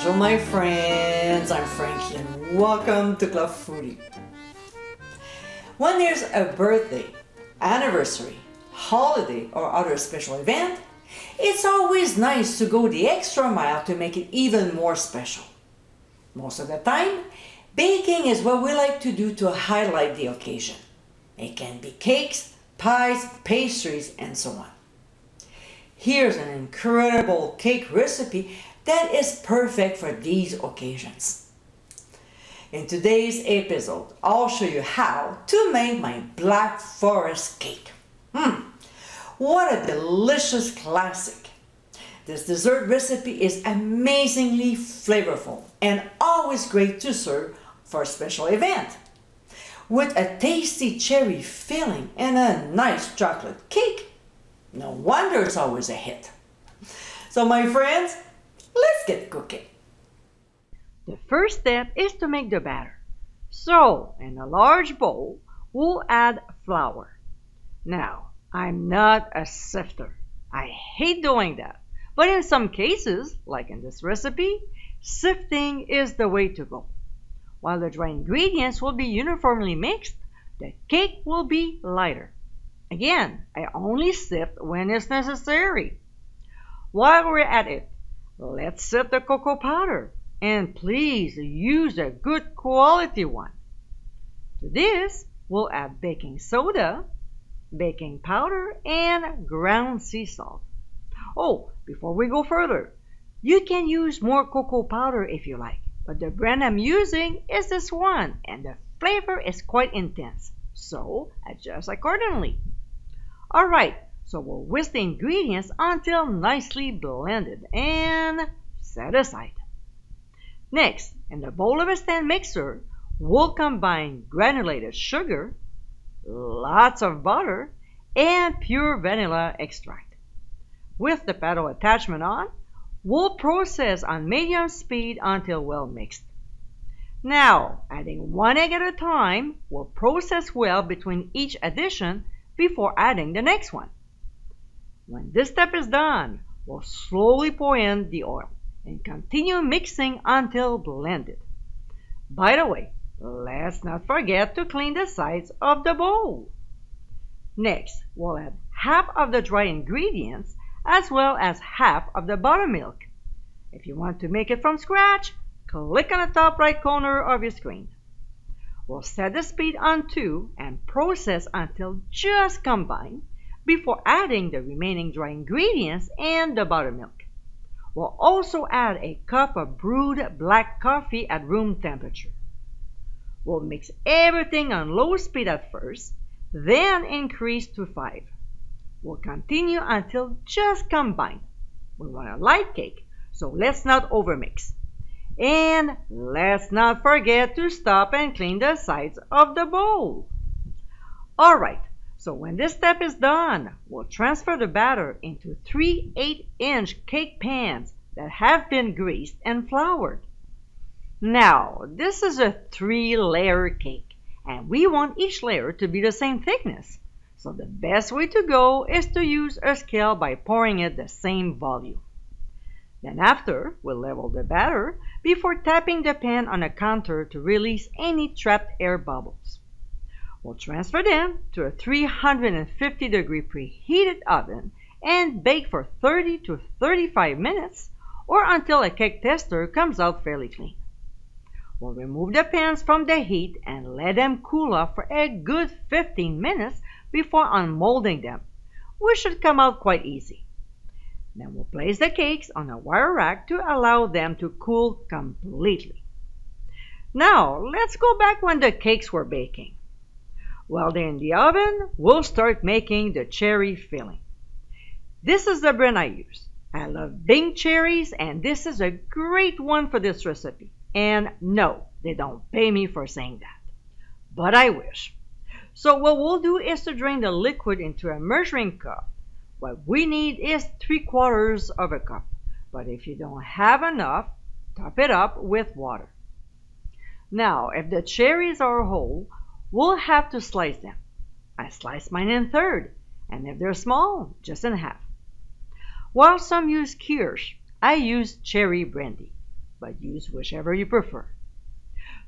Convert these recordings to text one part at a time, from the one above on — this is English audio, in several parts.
Bonjour my friends, I'm Frankie and welcome to Club Foodie. When there's a birthday, anniversary, holiday or other special event, it's always nice to go the extra mile to make it even more special. Most of the time, baking is what we like to do to highlight the occasion. It can be cakes, pies, pastries, and so on. Here's an incredible cake recipe that is perfect for these occasions. In today's episode, I'll show you how to make my Black Forest cake. What a delicious classic! This dessert recipe is amazingly flavorful and always great to serve for a special event. With a tasty cherry filling and a nice chocolate cake, no wonder it's always a hit. So my friends, let's get cooking. The first step is to make the batter. So, in a large bowl, we'll add flour. Now, I'm not a sifter. I hate doing that. But in some cases, like in this recipe, sifting is the way to go. While the dry ingredients will be uniformly mixed, the cake will be lighter. Again, I only sift when it's necessary. While we're at it, let's sift the cocoa powder. And please use a good quality one. To this, we'll add baking soda, baking powder, and ground sea salt. Oh, before we go further, you can use more cocoa powder if you like, but the brand I'm using is this one, and the flavor is quite intense, so adjust accordingly. Alright, so we'll whisk the ingredients until nicely blended and set aside. Next, in the bowl of a stand mixer, we'll combine granulated sugar, lots of butter, and pure vanilla extract. With the paddle attachment on, we'll process on medium speed until well mixed. Now, adding one egg at a time, we'll process well between each addition before adding the next one. When this step is done, we'll slowly pour in the oil and continue mixing until blended. By the way, let's not forget to clean the sides of the bowl. Next, we'll add half of the dry ingredients as well as half of the buttermilk. If you want to make it from scratch, click on the top right corner of your screen. We'll set the speed on 2 and process until just combined before adding the remaining dry ingredients and the buttermilk. We'll also add a cup of brewed black coffee at room temperature. We'll mix everything on low speed at first, then increase to 5. We'll continue until just combined. We want a light cake, so let's not overmix. And let's not forget to stop and clean the sides of the bowl. Alright, so when this step is done, we'll transfer the batter into 3 8-inch cake pans that have been greased and floured. Now, this is a 3-layer cake, and we want each layer to be the same thickness. So the best way to go is to use a scale by pouring it the same volume. Then after, we'll level the batter before tapping the pan on a counter to release any trapped air bubbles. We'll transfer them to a 350-degree preheated oven and bake for 30 to 35 minutes or until a cake tester comes out fairly clean. We'll remove the pans from the heat and let them cool off for a good 15 minutes before unmolding them, which should come out quite easy. Then we'll place the cakes on a wire rack to allow them to cool completely. Now, let's go back when the cakes were baking. While they're in the oven, we'll start making the cherry filling. This is the brand I use. I love Bing cherries, and this is a great one for this recipe. And no, they don't pay me for saying that. But I wish. So what we'll do is to drain the liquid into a measuring cup. What we need is 3/4 of a cup. But if you don't have enough, top it up with water. Now, if the cherries are whole, we'll have to slice them. I slice mine in third, and if they're small, just in half. While some use kirsch, I use cherry brandy. but use whichever you prefer.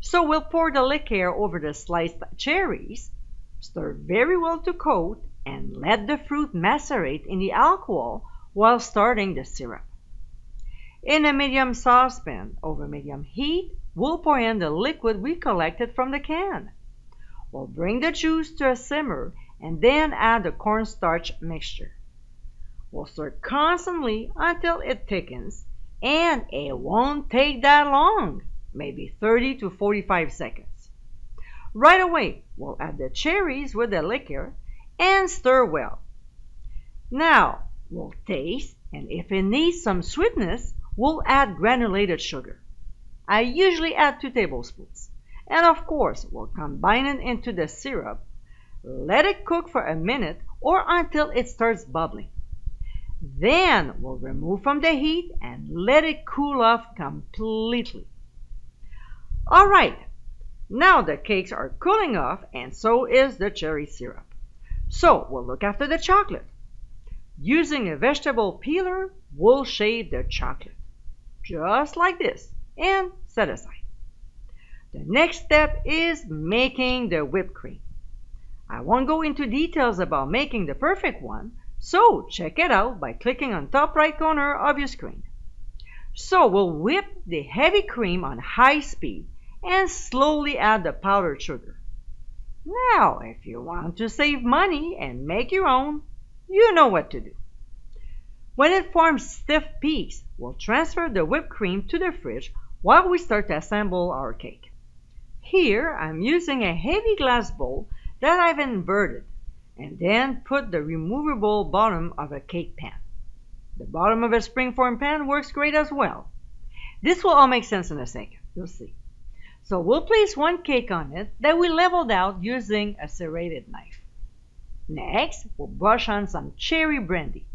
So we'll pour the liquor over the sliced cherries, stir very well to coat, and let the fruit macerate in the alcohol while starting the syrup. In a medium saucepan over medium heat, we'll pour in the liquid we collected from the can. We'll bring the juice to a simmer and then add the cornstarch mixture. We'll stir constantly until it thickens, and it won't take that long, maybe 30 to 45 seconds. Right away, we'll add the cherries with the liquor and stir well. Now, we'll taste, and if it needs some sweetness, we'll add granulated sugar. I usually add 2 tablespoons. And of course, we'll combine it into the syrup, let it cook for a minute or until it starts bubbling. Then we'll remove from the heat and let it cool off completely. All right, now the cakes are cooling off and so is the cherry syrup. So we'll look after the chocolate. Using a vegetable peeler, we'll shave the chocolate, just like this, and set aside. The next step is making the whipped cream. I won't go into details about making the perfect one, so check it out by clicking on top right corner of your screen. So we'll whip the heavy cream on high speed and slowly add the powdered sugar. Now, if you want to save money and make your own, you know what to do. When it forms stiff peaks, we'll transfer the whipped cream to the fridge while we start to assemble our cake. Here, I'm using a heavy glass bowl that I've inverted and then put the removable bottom of a cake pan. The bottom of a springform pan works great as well. This will all make sense in a second, you'll see. So we'll place one cake on it that we leveled out using a serrated knife. Next, we'll brush on some cherry brandy.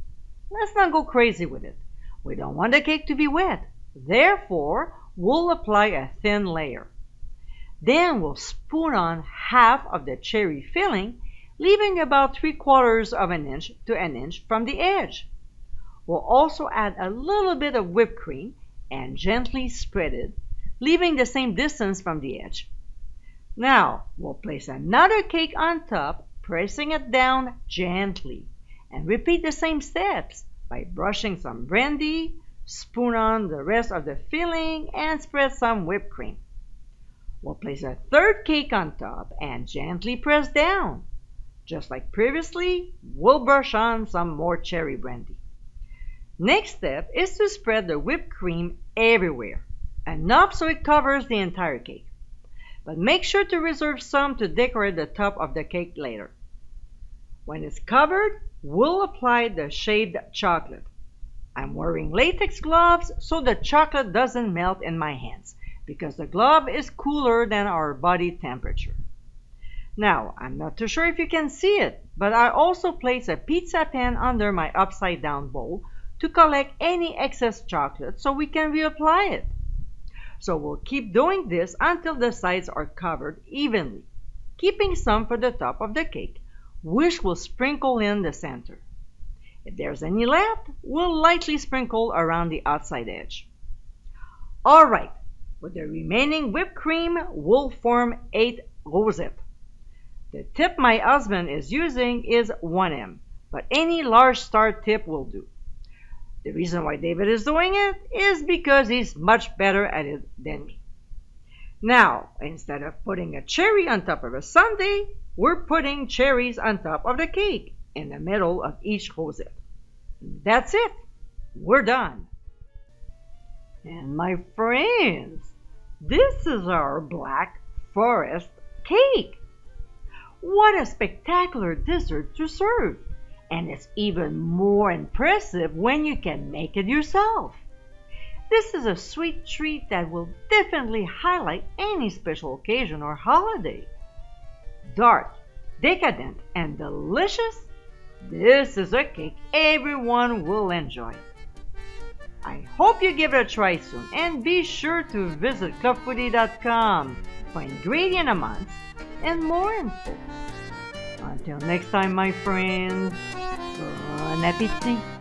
Let's not go crazy with it. We don't want the cake to be wet. Therefore, we'll apply a thin layer. Then we'll spoon on half of the cherry filling, leaving about 3/4 of an inch to an inch from the edge. We'll also add a little bit of whipped cream and gently spread it, leaving the same distance from the edge. Now, we'll place another cake on top, pressing it down gently, and repeat the same steps by brushing some brandy, spoon on the rest of the filling, and spread some whipped cream. We'll place a third cake on top and gently press down. Just like previously, we'll brush on some more cherry brandy. Next step is to spread the whipped cream everywhere, enough so it covers the entire cake. But make sure to reserve some to decorate the top of the cake later. When it's covered, we'll apply the shaved chocolate. I'm wearing latex gloves so the chocolate doesn't melt in my hands, because the glove is cooler than our body temperature. Now, I'm not too sure if you can see it, but I also place a pizza pan under my upside down bowl to collect any excess chocolate so we can reapply it. So we'll keep doing this until the sides are covered evenly, keeping some for the top of the cake, which we'll sprinkle in the center. If there's any left, we'll lightly sprinkle around the outside edge. All right. With the remaining whipped cream, we'll form 8 rosettes. The tip my husband is using is 1M, but any large star tip will do. The reason why David is doing it is because he's much better at it than me. Now, instead of putting a cherry on top of a sundae, we're putting cherries on top of the cake in the middle of each rosette. That's it. We're done. And my friends, this is our Black Forest cake. What a spectacular dessert to serve! And it's even more impressive when you can make it yourself. This is a sweet treat that will definitely highlight any special occasion or holiday. Dark, decadent, and delicious, this is a cake everyone will enjoy. I hope you give it a try soon, and be sure to visit clubfoodie.com for ingredient amounts and more info. Until next time, my friends, bon appétit!